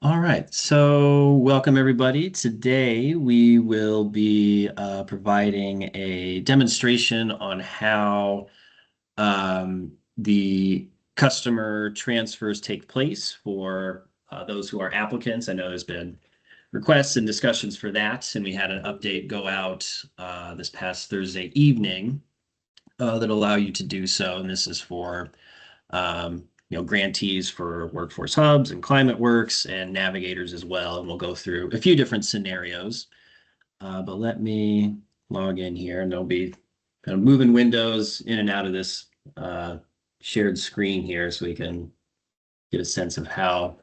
All right, so welcome everybody. Today we will be providing a demonstration on how the customer transfers take place for those who are applicants. I know there's been requests and discussions for that, and we had an update go out this past Thursday evening that allow you to do so. And this is for grantees for workforce hubs and climate works and navigators as well. And we'll go through a few different scenarios. But let me log in here and there'll be kind of moving windows in and out of this shared screen here so we can get a sense of how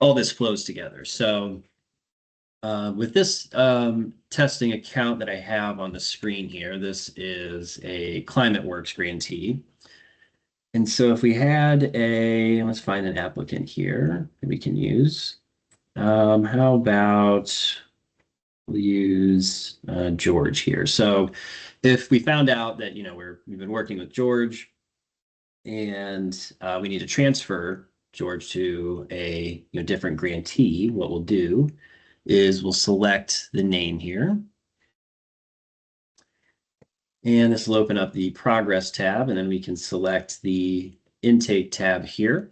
all this flows together. So with this testing account that I have on the screen here, this is a ClimateWorks grantee. And so if we had let's find an applicant here that we can use. How about we'll use George here. So if we found out that, we've been working with George and we need to transfer George to a different grantee, what we'll do is we'll select the name here. And this will open up the progress tab, and then we can select the intake tab here.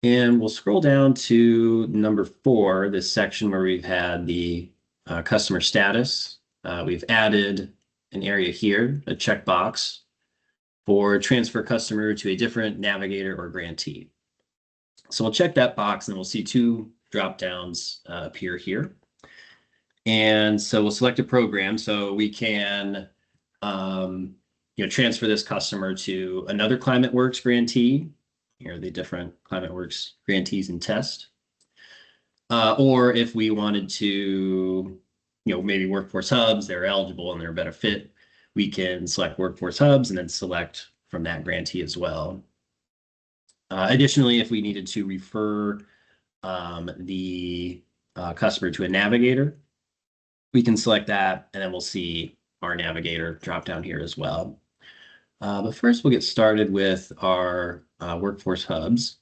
And we'll scroll down to number 4, this section where we've had the customer status. We've added an area here, a checkbox for transfer customer to a different navigator or grantee. So we'll check that box and we'll see 2 drop downs appear here. And so we'll select a program so we can transfer this customer to another ClimateWorks grantee. Here are the different ClimateWorks grantees in test. Or if we wanted to, maybe workforce hubs, they're eligible and they're a better fit, we can select workforce hubs and then select from that grantee as well. Additionally, if we needed to refer the customer to a navigator, we can select that, and then we'll see our navigator drop down here as well. But first, we'll get started with our workforce hubs.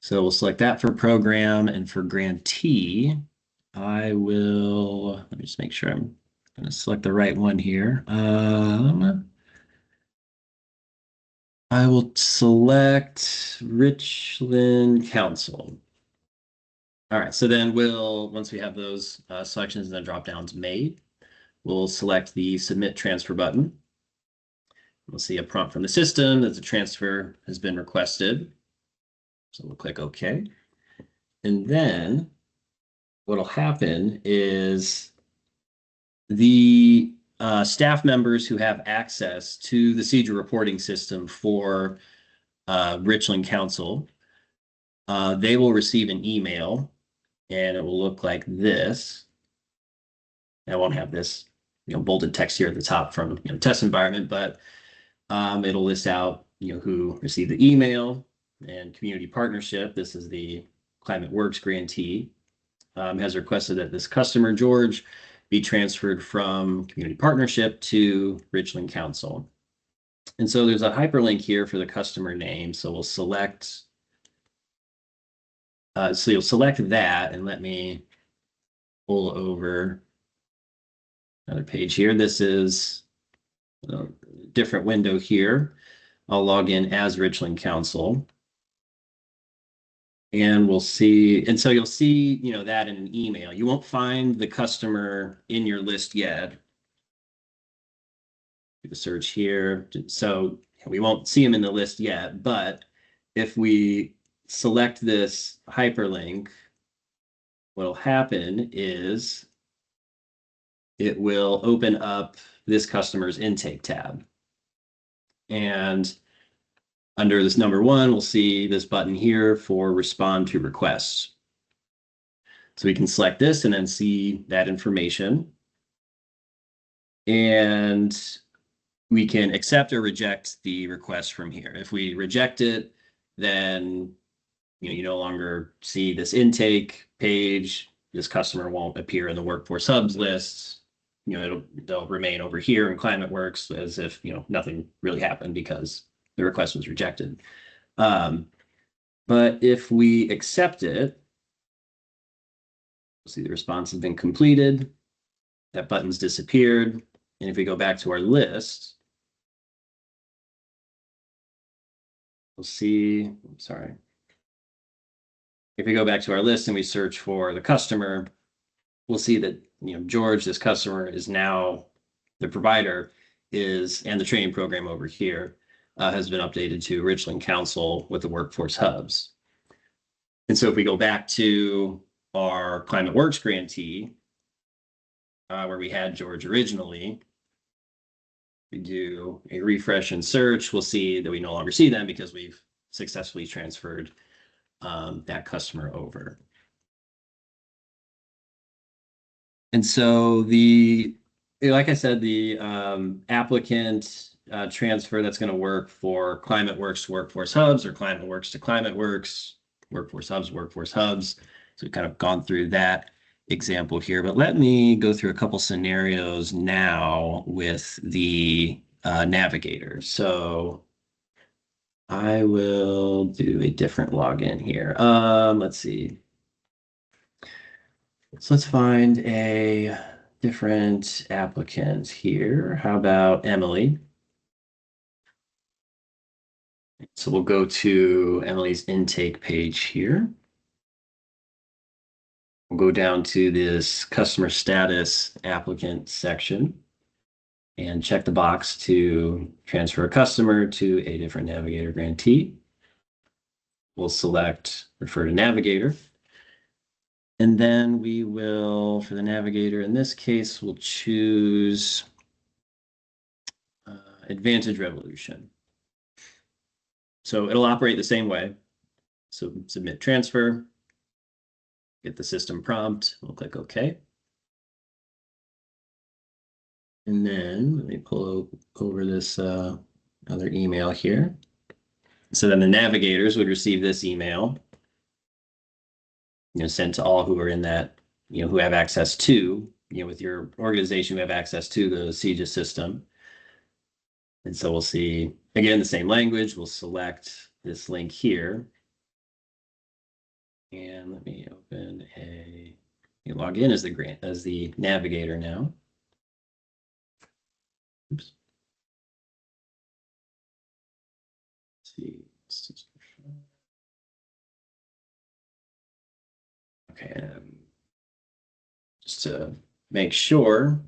So we'll select that for program, and for grantee, let me just make sure I'm going to select the right one here. I will select Richland Council. All right, so then once we have those selections and the drop downs made, we'll select the Submit Transfer button. We'll see a prompt from the system that the transfer has been requested. So we'll click OK. And then what'll happen is the staff members who have access to the CEJA reporting system for Richland Council, they will receive an email, and it will look like this. I won't have this bolded text here at the top from test environment, but it'll list out who received the email and community partnership. This is the ClimateWorks grantee. Has requested that this customer, George, be transferred from community partnership to Richland Council. And so there's a hyperlink here for the customer name. So we'll select, so you'll select that, and let me pull over another page here. This is a different window here. I'll log in as Richland Council. And we'll see, and so you'll see, that in an email. You won't find the customer in your list yet. Do the search here. So we won't see them in the list yet, but if we select this hyperlink, what'll happen is it will open up this customer's intake tab. And under this number 1, we'll see this button here for respond to requests. So we can select this and then see that information. And we can accept or reject the request from here. If we reject it, then you no longer see this intake page. This customer won't appear in the workforce hubs lists. They'll remain over here in ClimateWorks as if nothing really happened because the request was rejected. But if we accept it, we'll see the response has been completed. That button's disappeared. And if we go back to our list, we'll see, sorry. If we go back to our list and we search for the customer, we'll see that, George, this customer, is now the provider is, and the training program over here has been updated to Richland Council with the workforce hubs. And so if we go back to our Climate Works grantee, where we had George originally, we do a refresh and search, we'll see that we no longer see them because we've successfully transferred that customer over. And so like I said, the applicant transfer that's going to work for Climate Works to Workforce Hubs or Climate Works to Climate Works, Workforce Hubs, Workforce Hubs. So we've kind of gone through that example here, but let me go through a couple scenarios now with the navigator. So I will do a different login here. Let's see. So let's find a different applicant here. How about Emily? So we'll go to Emily's intake page here. We'll go down to this customer status applicant section and check the box to transfer a customer to a different navigator grantee. We'll select refer to navigator. And then we will, for the navigator, in this case, we'll choose Advantage Revolution. So it'll operate the same way. So submit transfer, get the system prompt, we'll click OK. And then let me pull over this other email here. So then the navigators would receive this email, sent to all who are in that, who have access to, with your organization, who have access to the CEJA system. And so we'll see, again, the same language. We'll select this link here. And let me open log in as the navigator now. Oops. Let's see. Okay. Just to make sure,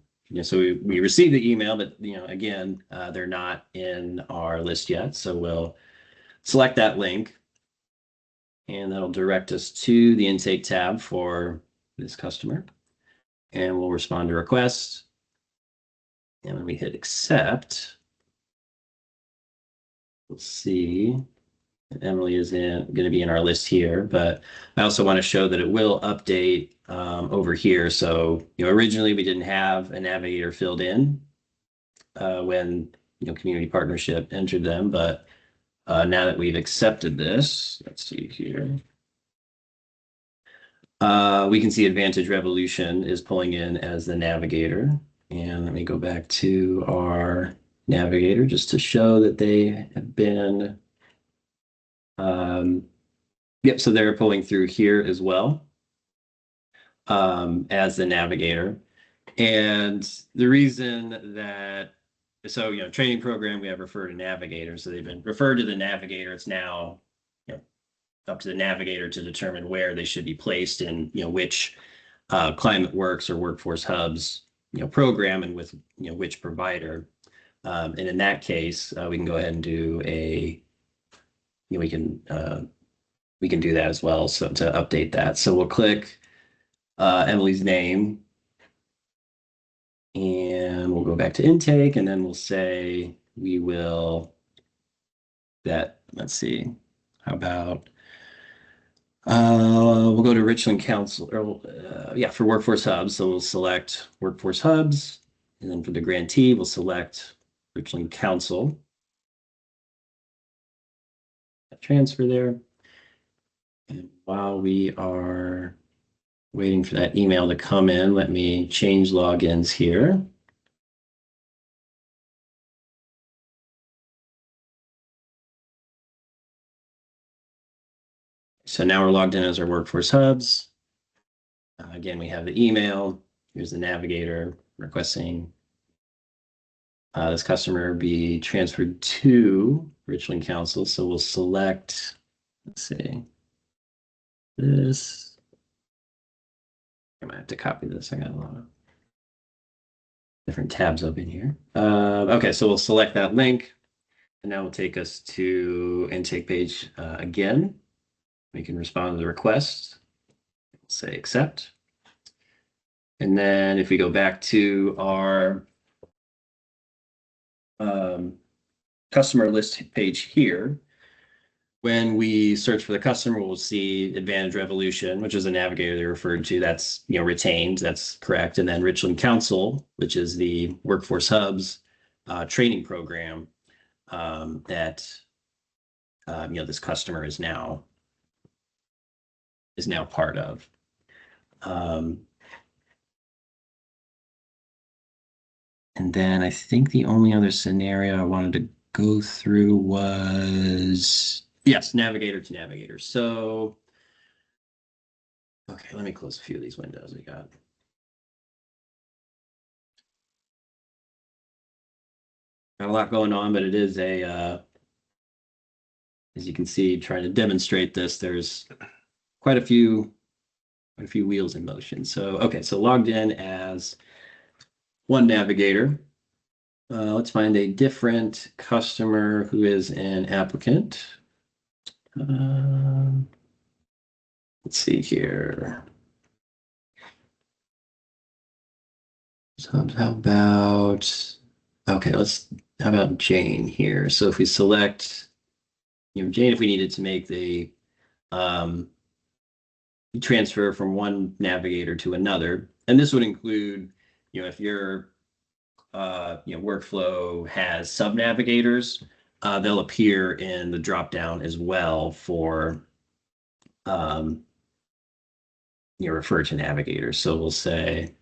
so we received the email, but again, they're not in our list yet. So we'll select that link, and that'll direct us to the intake tab for this customer, and we'll respond to request. And when we hit accept, we'll see Emily is going to be in our list here, but I also want to show that it will update over here. So, originally we didn't have a navigator filled in when, community partnership entered them, but now that we've accepted this, let's see here. We can see Advantage Revolution is pulling in as the navigator. And let me go back to our navigator just to show that they have been yep, so they're pulling through here as well as the navigator. And the reason that, so, training program, we have refer to navigator. So they've been referred to the navigator. It's now up to the navigator to determine where they should be placed in, which Climate Works or Workforce Hubs, program and with, which provider. And in that case, we can go ahead and do we can do that as well. So to update that, so we'll click Emily's name, and we'll go back to intake, and then we'll say we will let's see, how about we'll go to Richland Council, or for Workforce Hubs. So we'll select Workforce Hubs, and then for the grantee, we'll select Richland Council. Transfer there. And while we are waiting for that email to come in, let me change logins here. So now we're logged in as our workforce hubs. Again, we have the email. Here's the navigator requesting this customer be transferred to Richland Council. So we'll select, let's see, this. I might have to copy this. I got a lot of different tabs open here. Okay, so we'll select that link, and that will take us to intake page again. We can respond to the request. We'll say accept. And then if we go back to our customer list page here, when we search for the customer, we'll see Advantage Revolution, which is a navigator they referred to. That's retained. That's correct. And then Richland Council, which is the Workforce Hubs training program that this customer is now part of. And then I think the only other scenario I wanted to go through was, yes, navigator to navigator. So, okay, let me close a few of these windows we got. Got a lot going on, but it is as you can see, trying to demonstrate this, there's quite a few wheels in motion. So, okay, so logged in as one navigator. Let's find a different customer who is an applicant. Let's see here. So how about, okay, how about Jane here? So if we select, Jane, if we needed to make the transfer from one navigator to another, and this would include, if your workflow has sub navigators, they'll appear in the drop down as well for refer to navigators. So we'll say,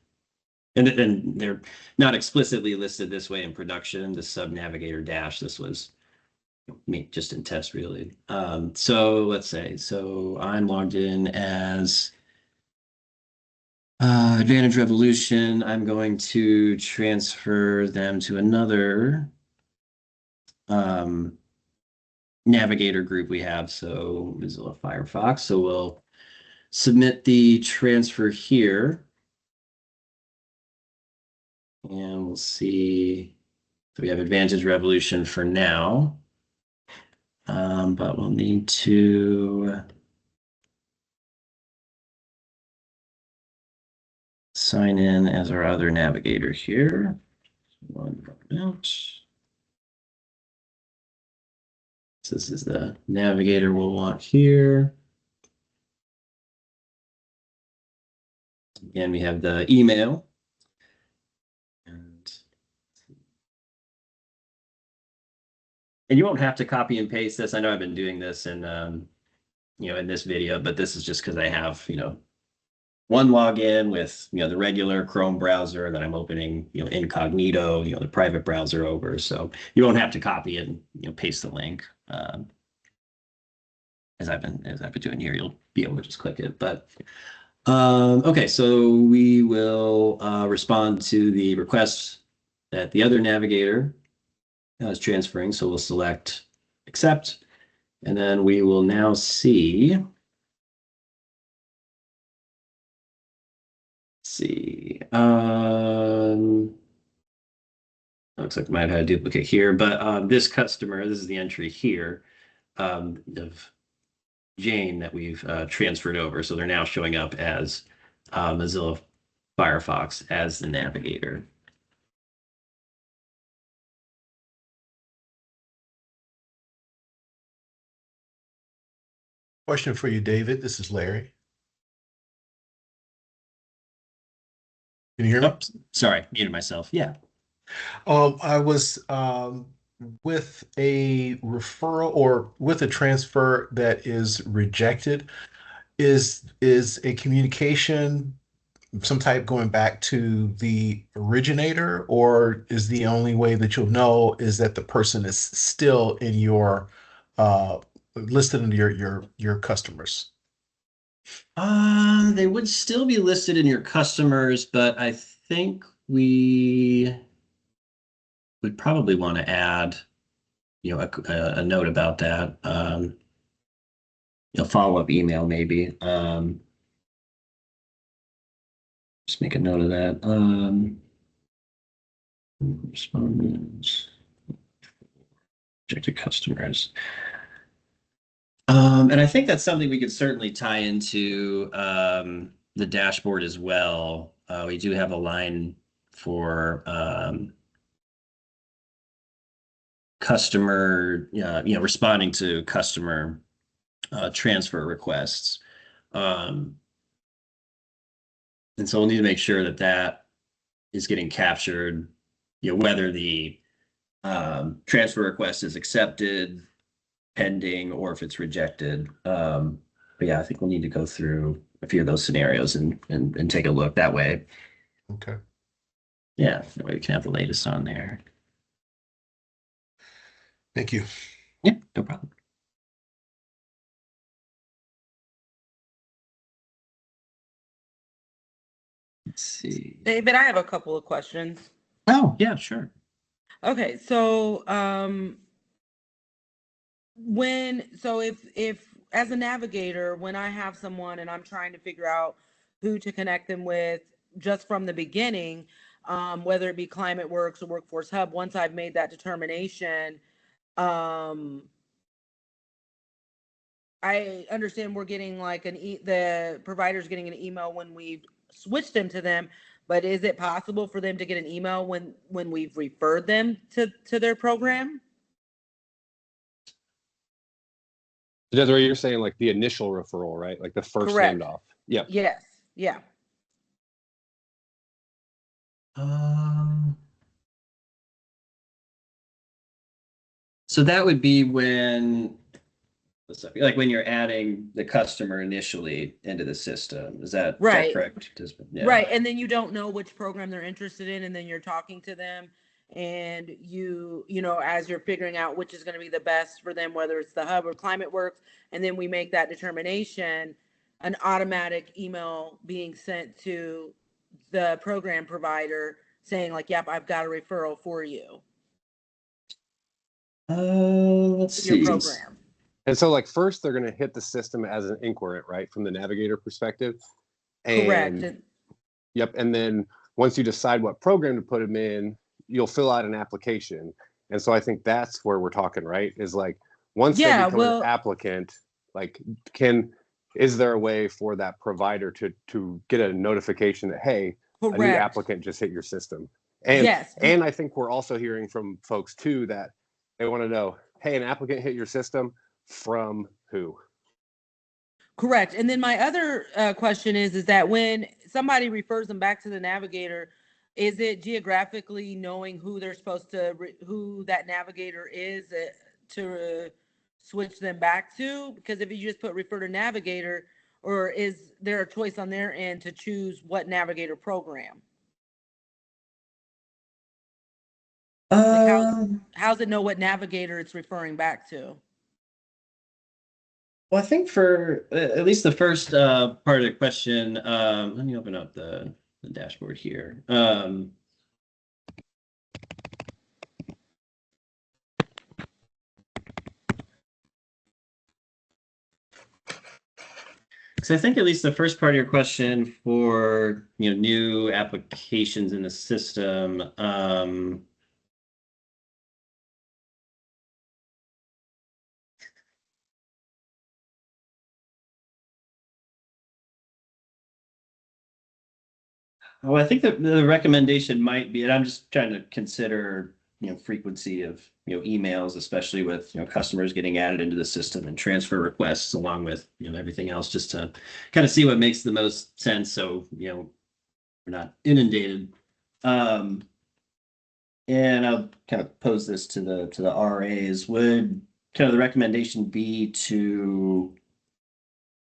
and they're not explicitly listed this way in production, the sub navigator dash. This was just in test really. So let's say, so I'm logged in as Advantage Revolution. I'm going to transfer them to another navigator group we have. So Mozilla Firefox. So we'll submit the transfer here. And we'll see. So we have Advantage Revolution for now. But we'll need to sign in as our other navigator here. One out. So this is the navigator we'll want here. Again, we have the email. And you won't have to copy and paste this. I know I've been doing this in in this video, but this is just because I have, one login with, the regular Chrome browser that I'm opening, incognito, the private browser over. So you won't have to copy and, paste the link. As I've been doing here, you'll be able to just click it. But okay, so we will respond to the request that the other navigator is transferring. So we'll select accept, and then we will now see. Looks like I might have had a duplicate here, but this customer, this is the entry here of Jane that we've transferred over. So they're now showing up as Mozilla Firefox as the navigator. Question for you, David. This is Larry. Can you hear me? Oops, sorry, muted myself. Yeah. I was with a referral or with a transfer that is rejected. Is a communication some type going back to the originator, or is the only way that you'll know is that the person is still in your listed under your customers? They would still be listed in your customers, but I think we would probably want to add, a note about that. Follow-up email maybe. Just make a note of that. Respondents, rejected customers. And I think that's something we could certainly tie into the dashboard as well. We do have a line for customer, responding to customer transfer requests. And so we'll need to make sure that that is getting captured, whether the transfer request is accepted, pending, or if it's rejected. But yeah, I think we'll need to go through a few of those scenarios and take a look that way. Okay. Yeah, that way we can have the latest on there. Thank you. Yeah, no problem. Let's see. David, I have a couple of questions. Oh, yeah, sure. Okay, so if as a navigator, when I have someone and I'm trying to figure out who to connect them with just from the beginning, whether it be ClimateWorks or Workforce Hub, once I've made that determination, I understand we're getting like the provider's getting an email when we've switched them to them, but is it possible for them to get an email when we've referred them to their program? Desiree, you're saying like the initial referral, right? Like the first Correct. handoff. Yep. Yes. Yeah. So that would be when, like when you're adding the customer initially into the system. Is that Right. correct? Yeah. Right. And then you don't know which program they're interested in, and then you're talking to them, and as you're figuring out which is going to be the best for them, whether it's the Hub or ClimateWorks, and then we make that determination, an automatic email being sent to the program provider saying like, yep, I've got a referral for you. Let's Your see. program. And so like first they're going to hit the system as an inquiry, right? From the navigator perspective. And, correct. Yep. And then once you decide what program to put them in, you'll fill out an application. And so I think that's where we're talking, right? Is like once they become an applicant, like is there a way for that provider to get a notification that, hey, correct. A new applicant just hit your system? And yes. And I think we're also hearing from folks too that they want to know, hey, an applicant hit your system from who? Correct. And then my other question is that when somebody refers them back to the navigator, is it geographically knowing who they're supposed to, who that navigator is to switch them back to? Because if you just put refer to navigator, or is there a choice on their end to choose what navigator program? Like how's it know what navigator it's referring back to? Well, I think for at least the first part of the question, let me open up the dashboard here. So I think at least the first part of your question for new applications in the system, well, I think that the recommendation might be, and I'm just trying to consider, frequency of, emails, especially with, customers getting added into the system and transfer requests along with, everything else, just to kind of see what makes the most sense. So, we're not inundated. And I'll kind of pose this to the RAs. Would kind of the recommendation be to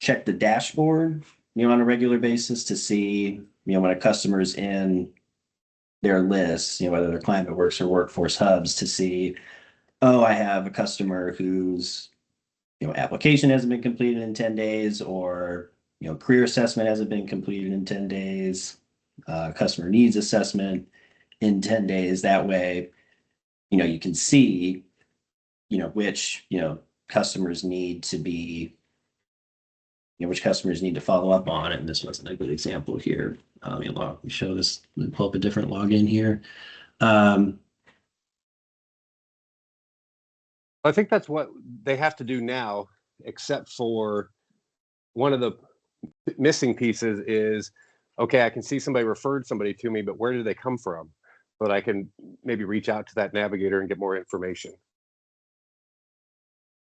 check the dashboard, on a regular basis to see, when a customer's in their lists, whether they're ClimateWorks or Workforce Hubs, to see, oh, I have a customer whose, application hasn't been completed in 10 days, or, career assessment hasn't been completed in 10 days, customer needs assessment in 10 days. That way, you can see, which, customers need to be, which customers need to follow up on it. And this wasn't a good example here. Let me show this, let me pull up a different login here. I think that's what they have to do now, except for one of the missing pieces is, okay, I can see somebody referred somebody to me, but where did they come from? But I can maybe reach out to that navigator and get more information.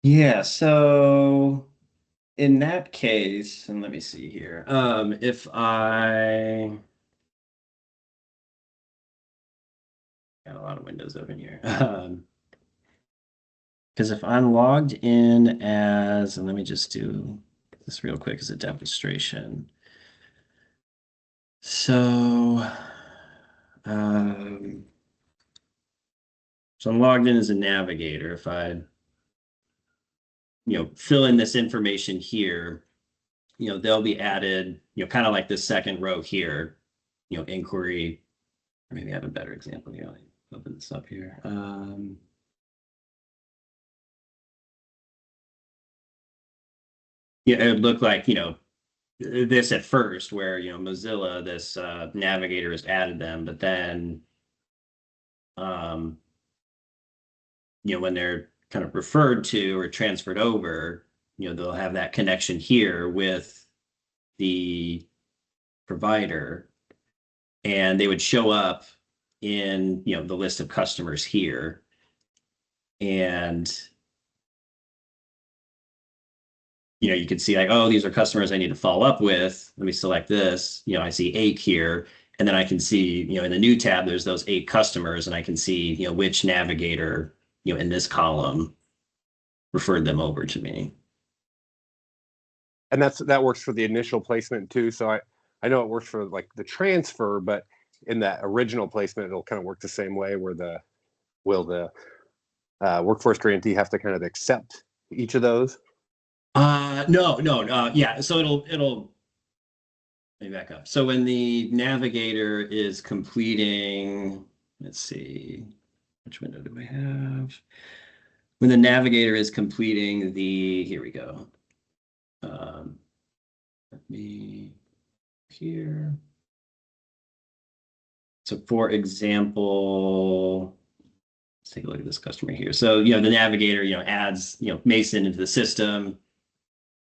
Yeah, so in that case, and let me see here, if I got a lot of windows open here. Because if I'm logged in as, and let me just do this real quick as a demonstration. So, so I'm logged in as a navigator. If I, fill in this information here, they'll be added, kind of like this second row here, inquiry, or maybe I have a better example here. Let me open this up here. Yeah, it would look like, this at first where, Mozilla, this navigator has added them, but then, when they're kind of referred to or transferred over, they'll have that connection here with the provider, and they would show up in, the list of customers here. And you can see like, oh, these are customers I need to follow up with. Let me select this. I see 8 here. And then I can see, in the new tab, there's those 8 customers, and I can see, which navigator, in this column referred them over to me. And that works for the initial placement too. So I know it works for like the transfer, but in that original placement, it'll kind of work the same way where the workforce grantee have to kind of accept each of those? No. Yeah. So it'll let me back up. So when the navigator is completing, let's see, which window do we have? When the navigator is completing here we go. Let me here. So for example, let's take a look at this customer here. So, the navigator, adds, Mason into the system.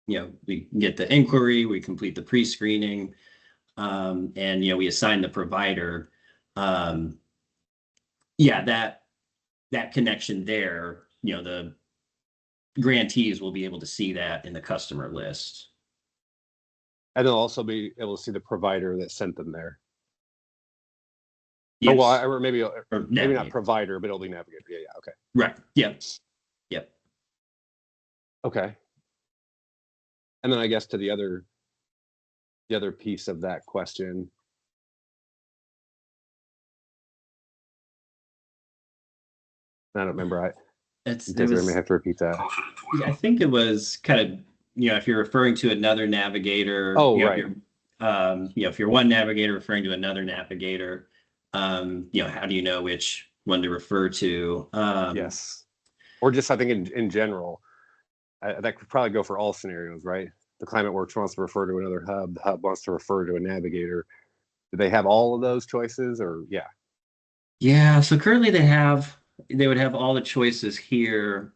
We get the inquiry, we complete the pre-screening, and, we assign the provider. Yeah, that connection there, the grantees will be able to see that in the customer list. And they'll also be able to see the provider that sent them there. Yes. Or maybe not provider, but it'll be navigator. Yeah, okay. Right. Yep. Okay. And then I guess to the other piece of that question. I don't remember. I may have to repeat that. I think it was kind of, if you're referring to another navigator. Oh, right. If you're one navigator referring to another navigator, how do you know which one to refer to? Yes. Or just, I think in general, that could probably go for all scenarios, right? The ClimateWorks wants to refer to another hub. The hub wants to refer to a navigator. Do they have all of those choices, or yeah? Yeah. So currently they would have all the choices here.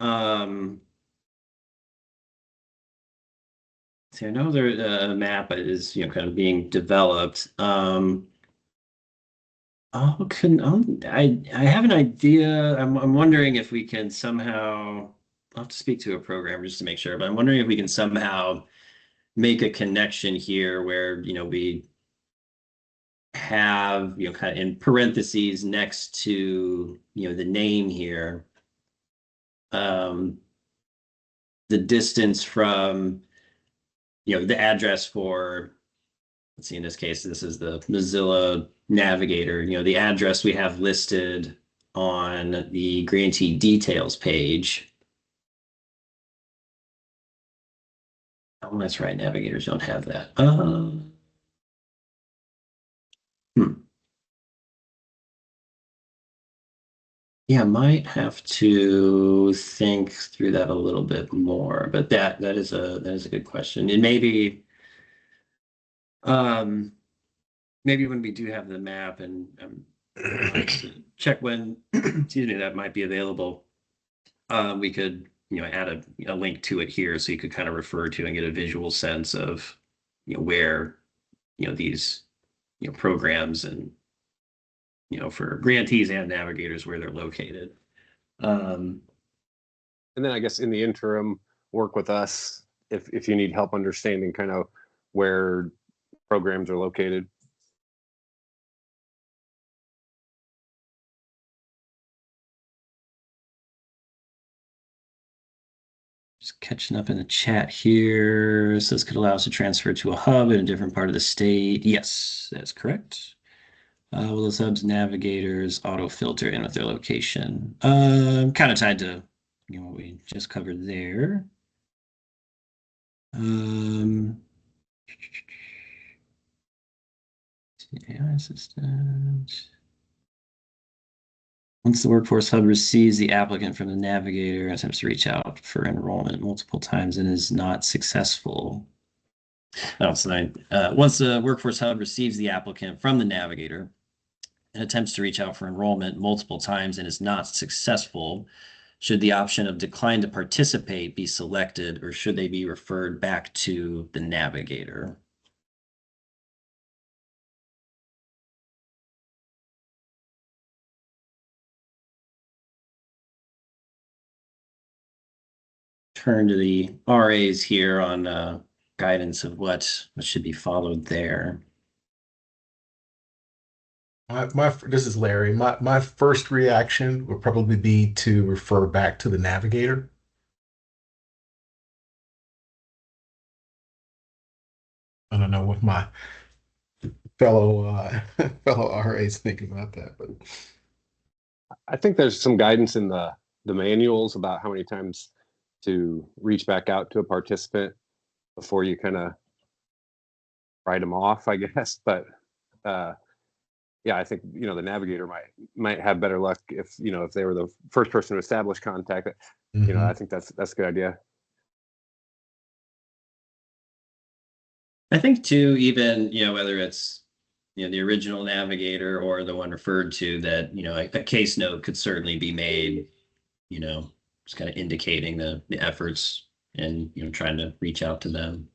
See, I know a map is, kind of being developed. I have an idea. I'm wondering if we can somehow, I'll have to speak to a programmer just to make sure, but I'm wondering if we can somehow make a connection here where, we have, kind of in parentheses next to, the name here, the distance from, the address for, let's see, in this case, this is the Mozilla Navigator, the address we have listed on the grantee details page. Oh, that's right. Navigators don't have that. Yeah, I might have to think through that a little bit more, but that is a good question. And um maybe when we do have the map and check when excuse me that might be available, we could add a link to it here so you could kind of refer to and get a visual sense of where these programs and for grantees and navigators where they're located. Um, And then I guess in the interim, work with us if you need help understanding kind of where programs are located. Just catching up in the chat here. So this could allow us to transfer to a hub in a different part of the state. Yes, that's correct. Will those hubs navigators auto filter in with their location? Kind of tied to what we just covered there. AI assistant. Once the workforce hub receives the applicant from the navigator, attempts to reach out for enrollment multiple times and is not successful. Oh, so once the workforce hub receives the applicant from the navigator and attempts to reach out for enrollment multiple times and is not successful, should the option of decline to participate be selected, or should they be referred back to the navigator? Turn to the RAs here on guidance of what should be followed there. This is Larry. My first reaction would probably be to refer back to the navigator. I don't know what my fellow fellow RAs think about that, but I think there's some guidance in the manuals about how many times to reach back out to a participant before you kind of write them off, I guess. But yeah, I think the navigator might have better luck if if they were the first person to establish contact. I think that's a good idea. I think too, even whether it's the original navigator or the one referred to, that a case note could certainly be made, just kind of indicating the efforts and trying to reach out to them.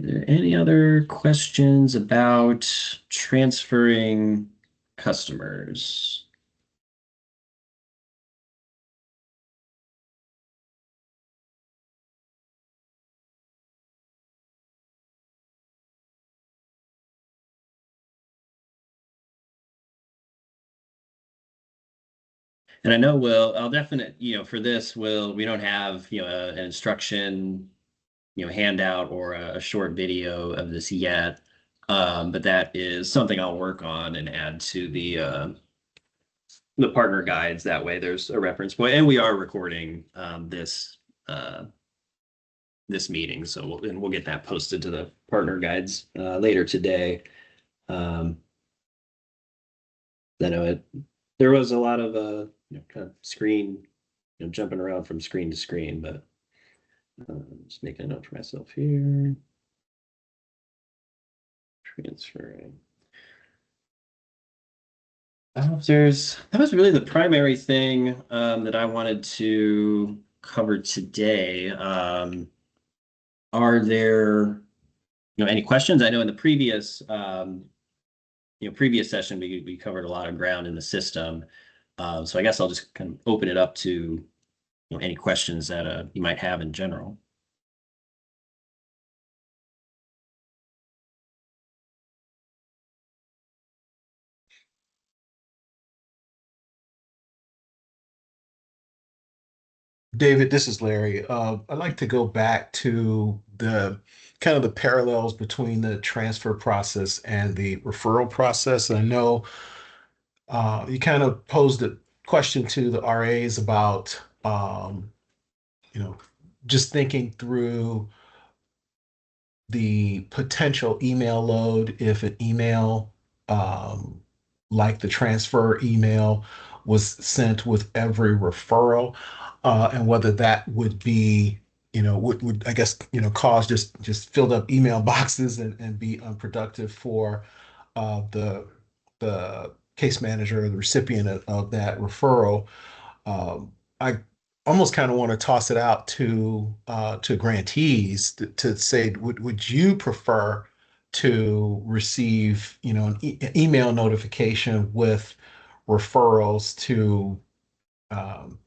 Are there any other questions about transferring customers? And I know I'll definitely, for this, we don't have, an instruction, handout or a short video of this yet. But that is something I'll work on and add to the partner guides. That way there's a reference point, and we are recording this meeting, so we'll get that posted to the partner guides later today. I know there was a lot of kind of screen jumping around from screen to screen, but just making a note for myself here. Transferring. That was really the primary thing that I wanted to cover today. Are there any questions? I know in the previous previous session we covered a lot of ground in the system. So I guess I'll just kind of open it up to any questions that you might have in general. David, this is Larry. I'd like to go back to the kind of the parallels between the transfer process and the referral process. And I know you kind of posed a question to the RAs about, you know, just thinking through the potential email load if an email um, like the transfer email was sent with every referral, and whether that would be, would I guess, cause just filled up email boxes and be unproductive for the case manager or the recipient of that referral. I almost kind of want to toss it out to grantees to say, would you prefer to receive, an email notification with referrals to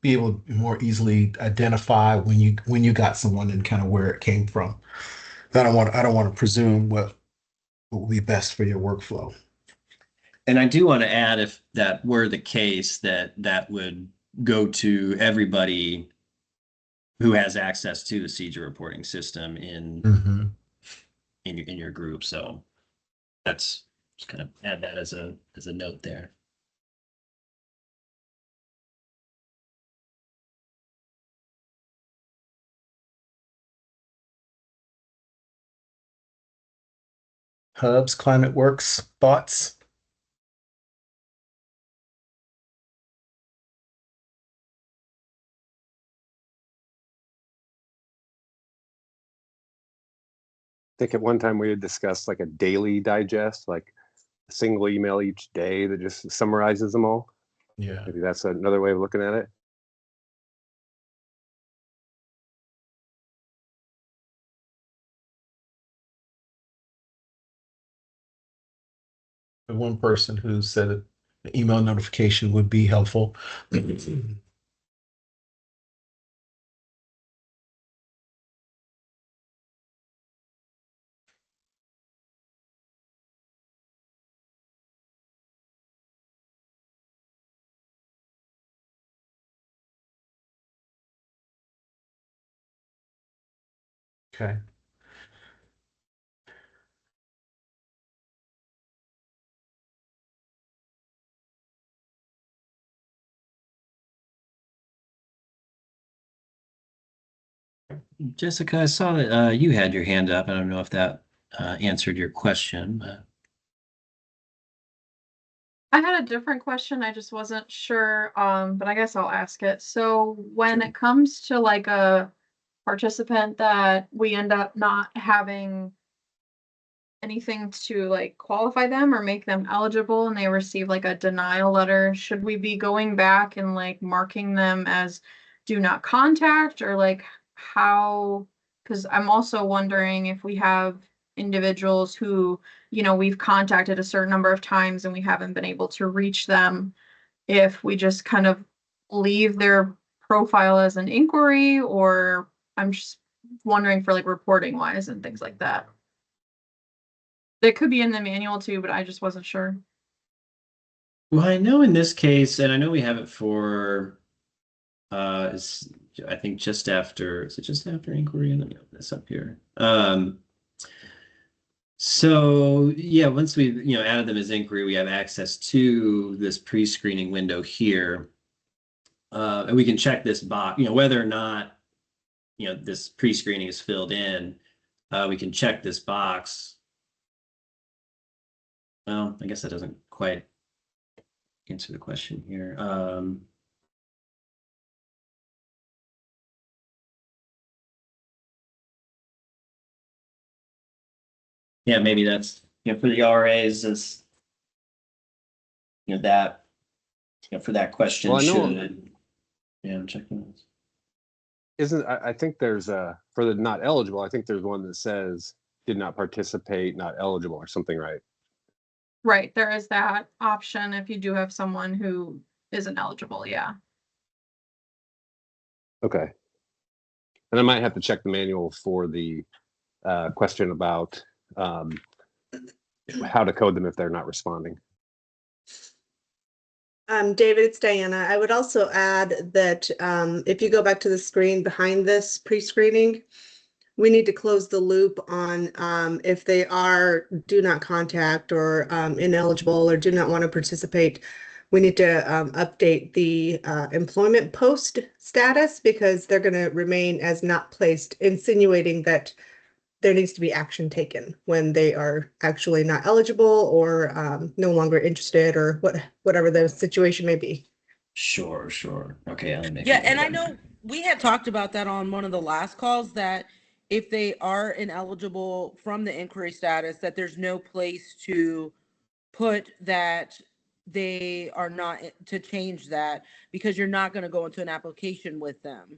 be able to more easily identify when you got someone and kind of where it came from. I don't want to presume what will be best for your workflow. And I do want to add, if that were the case, that would go to everybody who has access to the CEJA reporting system Mhm. in your group. So that's just kind of add that as a note there. Hubs, Climate Works, thoughts? I think at one time we had discussed like a daily digest, like a single email each day that just summarizes them all. Yeah. Maybe that's another way of looking at it. One person who said an email notification would be helpful. Okay. Jessica, I saw that you had your hand up. I don't know if that answered your question, but I had a different question. I just wasn't sure, but I guess I'll ask it. So when Sure. it comes to like a participant that we end up not having anything to like qualify them or make them eligible and they receive like a denial letter, should we be going back and like marking them as do not contact or like how? Because I'm also wondering if we have individuals who, we've contacted a certain number of times and we haven't been able to reach them, if we just kind of leave their profile as an inquiry, or I'm just wondering for like reporting wise and things like that. It could be in the manual too, but I just wasn't sure. well, I know in this case, and I know we have it for it's, I think just after, is it just after inquiry? Let me open this up here. So yeah, once we added them as inquiry, we have access to this pre-screening window here. And we can check this box, whether or not this pre-screening is filled in. We can check this box. Well, I guess that doesn't quite answer the question here. Yeah, maybe that's for the RAs is that for that question Well, I know should I'm checking this. I think there's for the not eligible, I think there's one that says did not participate, not eligible or something, right? Right, there is that option if you do have someone who isn't eligible, yeah. Okay. And I might have to check the manual for the question about how to code them if they're not responding. David, it's Diana. I would also add that if you go back to the screen behind this pre-screening, we need to close the loop on if they are do not contact or ineligible or do not want to participate. We need to update the employment post status because they're going to remain as not placed, insinuating that there needs to be action taken when they are actually not eligible or no longer interested or whatever the situation may be. Sure. Okay, let me make Yeah, and I know we had talked about that on one of the last calls, that if they are ineligible from the inquiry status, that there's no place to put that they are not, to change that, because you're not going to go into an application with them.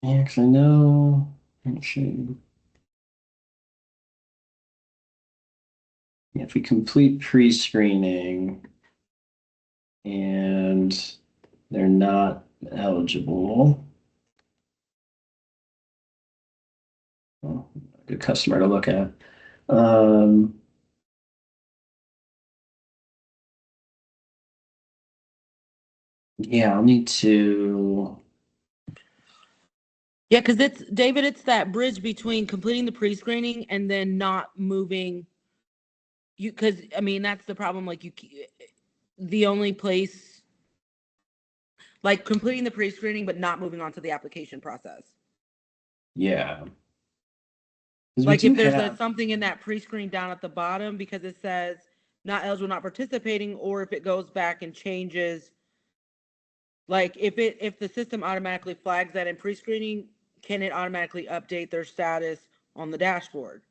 Yeah, because I know. Actually, if we complete pre-screening and they're not eligible, well, good customer to look at. Yeah, I'll need to. Yeah, because it's, David, it's that bridge between completing the pre-screening and then not moving. You, because I mean, that's the problem. Like the only place, like completing the pre-screening, but not moving on to the application process. Yeah. Like if there's something in that pre-screen down at the bottom because it says not eligible, not participating, or if it goes back and changes, like if the system automatically flags that in pre-screening, can it automatically update their status on the dashboard?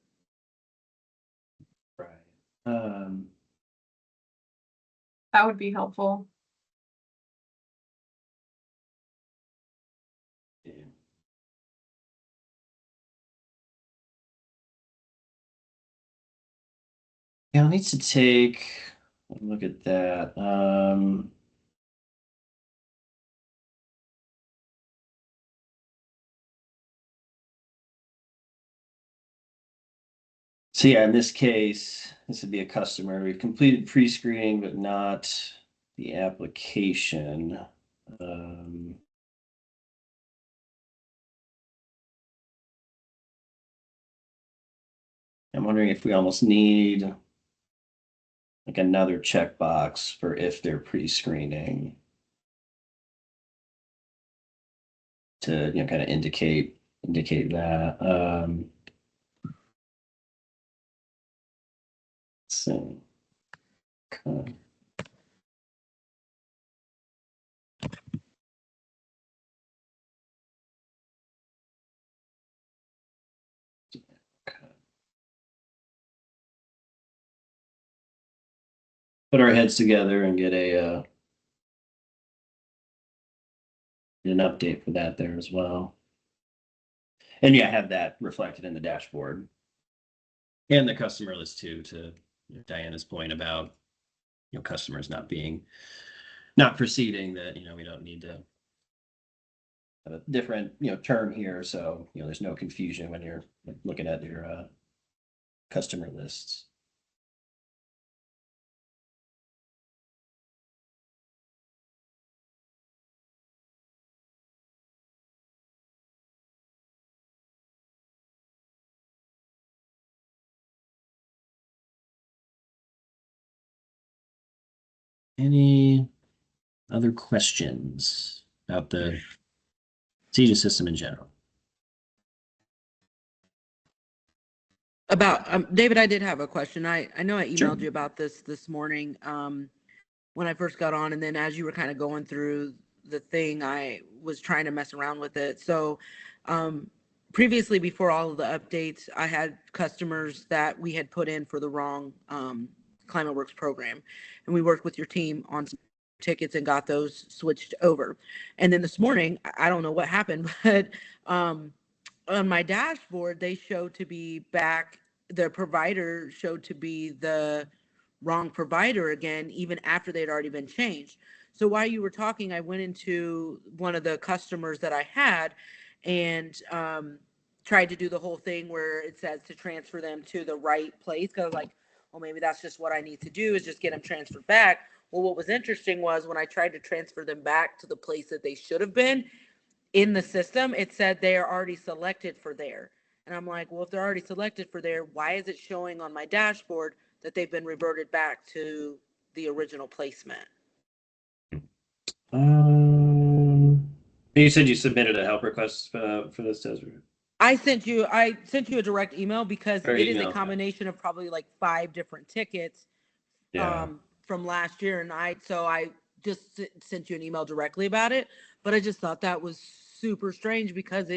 Right. That would be helpful. Yeah. Yeah, I'll need to take a look at that. So yeah, in this case, this would be a customer. We've completed pre-screening, but not the application. I'm wondering if we almost need like another checkbox for if they're pre-screening to, kind of indicate that. So, okay. Put our heads together and get an update for that there as well. And yeah, have that reflected in the dashboard and the customer list too, to Diana's point about customers not proceeding, that we don't need to have a different term here, so there's no confusion when you're looking at your customer lists. Any other questions about the CEJA system in general? About David, I did have a question. I know I emailed Sure. you about this morning when I first got on, and then as you were kind of going through the thing, I was trying to mess around with it. So previously, before all of the updates, I had customers that we had put in for the wrong ClimateWorks program, and we worked with your team on tickets and got those switched over. And then this morning, I don't know what happened, but on my dashboard, they showed to be back, the provider showed to be the wrong provider again, even after they'd already been changed. So while you were talking, I went into one of the customers that I had and tried to do the whole thing where it says to transfer them to the right place. Cause I was like, well, maybe that's just what I need to do is just get them transferred back. Well, what was interesting was when I tried to transfer them back to the place that they should have been in the system, it said they are already selected for there. And I'm like, well, if they're already selected for there, why is it showing on my dashboard that they've been reverted back to the original placement? You said you submitted a help request for this, Desiree? I sent you a direct email because Or it is email, a combination of probably like 5 different tickets Yeah. from last year. And I just sent you an email directly about it, but I just thought that was super strange because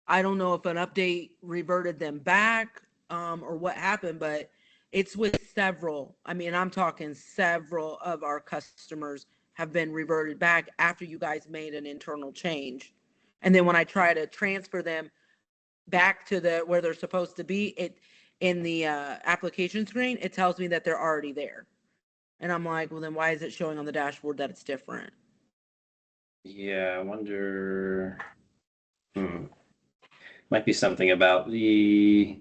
I don't know if an update reverted them back or what happened, but it's with several. I mean, I'm talking several of our customers have been reverted back after you guys made an internal change. And then when I try to transfer them back to the where they're supposed to be, it in the application screen, it tells me that they're already there. And I'm like, well, then why is it showing on the dashboard that it's different? Yeah, I wonder. Might be something about the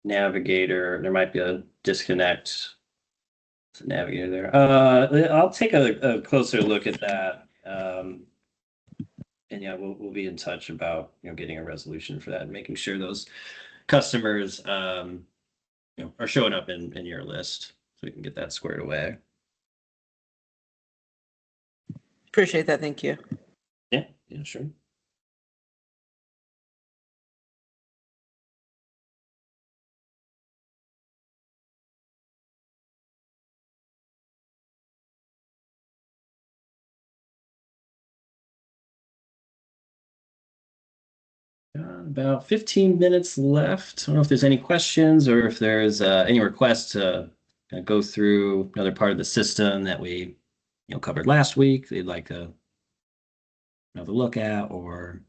navigator. There might be a disconnect. The navigator there. I'll take a closer look at that. And yeah, we'll be in touch about getting a resolution for that and making sure those customers are showing up in your list so we can get that squared away. Appreciate that. Thank you. Yeah, sure. About 15 minutes left. I don't know if there's any questions or if there's any requests to go through another part of the system that we covered last week they'd like to another look at or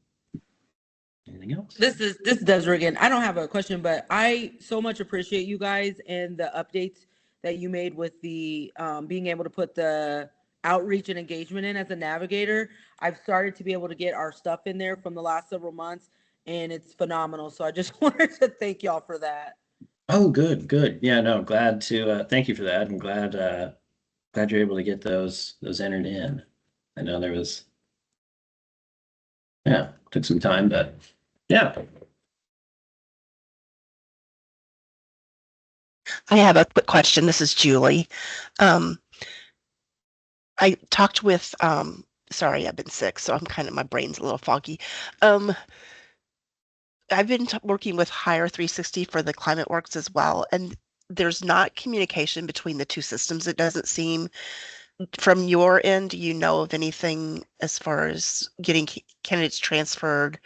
anything else. This is Desiree again. I don't have a question, but I so much appreciate you guys and the updates that you made with the being able to put the outreach and engagement in as a navigator. I've started to be able to get our stuff in there from the last several months, and it's phenomenal. So I just wanted to thank y'all for that. Oh, good. Yeah, no, glad to thank you for that. I'm glad you're able to get those entered in. I know there was took some time, but yeah. I have a quick question. This is Julie. I talked with, sorry, I've been sick, so my brain's a little foggy. I've been working with Hire 360 for the ClimateWorks as well, and there's not communication between the two systems. It doesn't seem. From your end, do you know of anything as far as getting candidates transferred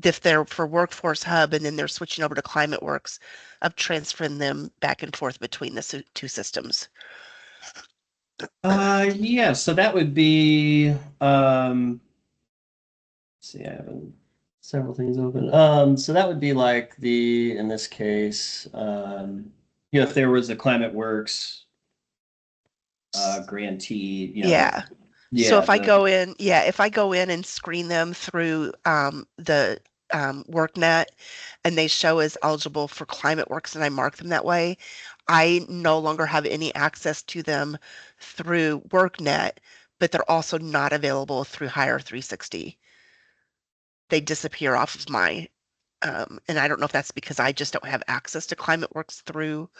if they're for Workforce Hub and then they're switching over to ClimateWorks, of transferring them back and forth between the two systems? Yeah, so that would be let's see, I have several things open. So that would be like in this case, if there was a ClimateWorks grantee, Yeah. So if I go in and screen them through the worknet and they show as eligible for ClimateWorks and I mark them that way, I no longer have any access to them through worknet, but they're also not available through Hire 360. They disappear off of my and I don't know if that's because I just don't have access to ClimateWorks through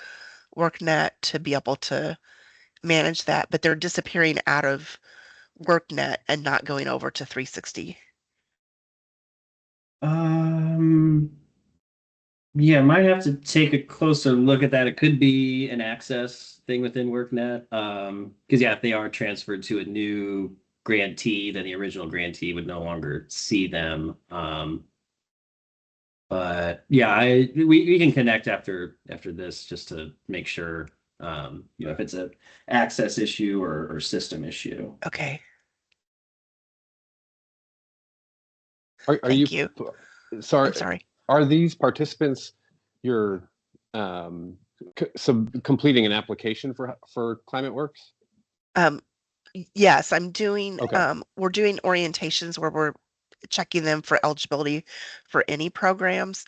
worknet to be able to manage that, but they're disappearing out of worknet and not going over to 360. Yeah, might have to take a closer look at that. It could be an access thing within worknet. Because if they are transferred to a new grantee, then the original grantee would no longer see them. But yeah, we can connect after this just to make sure if it's a access issue or system issue. Okay. Are Thank you, you. sorry, I'm sorry. are these participants you're completing an application for ClimateWorks? Yes, I'm doing, Okay. we're doing orientations where we're checking them for eligibility for any programs.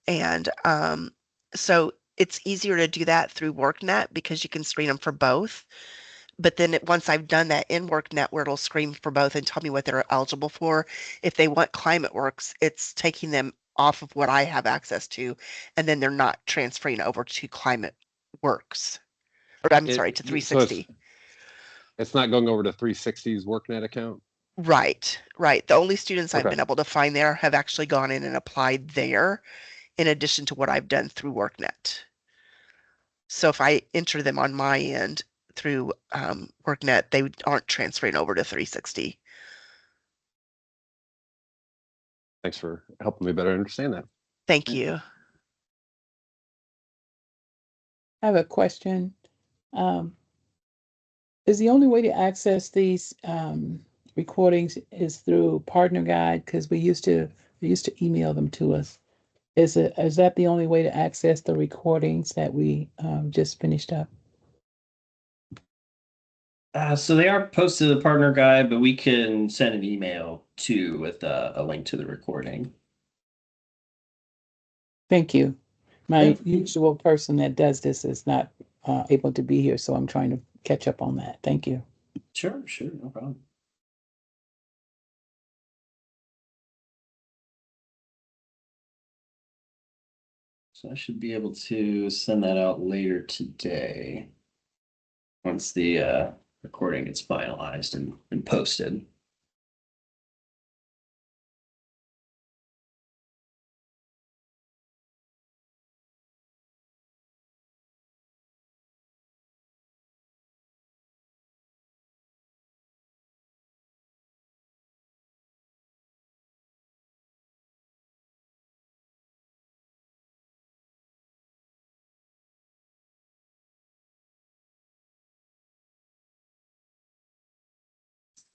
And so it's easier to do that through workNet because you can screen them for both. But then once I've done that in workNet where it'll screen for both and tell me what they're eligible for, if they want ClimateWorks, it's taking them off of what I have access to, and then they're not transferring over to ClimateWorks. Or I'm sorry, to So 360. it's not going over to 360's worknet account? Right, right. The only students I've Okay. been able to find there have actually gone in and applied there in addition to what I've done through workNet. So if I enter them on my end through workNet, they aren't transferring over to 360. Thanks for helping me better understand that. Thank you. I have a question. Is the only way to access these recordings is through Partner Guide? Because they used to email them to us. Is that the only way to access the recordings that we just finished up? So they are posted to the partner guide, but we can send an email too with a link to the recording. Thank you. My usual person that does this is not able to be here, so I'm trying to catch up on that. Thank you. Sure, no problem. So I should be able to send that out later today once the recording gets finalized and posted.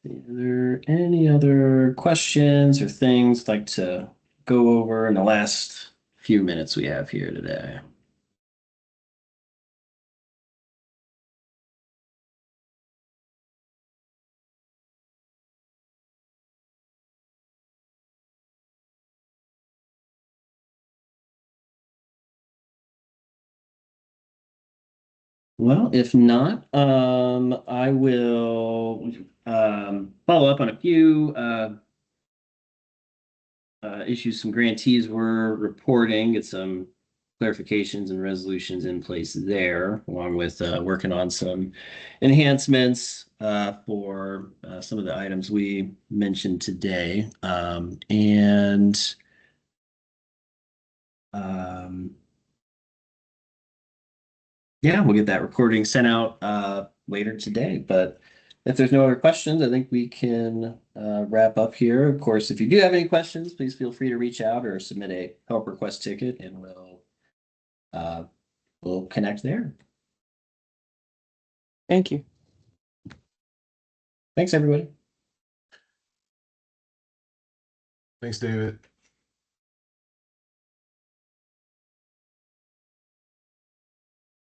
Are there any other questions or things I'd like to go over in the last few minutes we have here today? Well, if not, I will follow up on a few issues some grantees were reporting, get some clarifications and resolutions in place there, along with working on some enhancements for some of the items we mentioned today. Yeah, we'll get that recording sent out later today. But if there's no other questions, I think we can wrap up here. Of course, if you do have any questions, please feel free to reach out or submit a help request ticket, and we'll connect there. Thank you. Thanks, everybody. Thanks, David.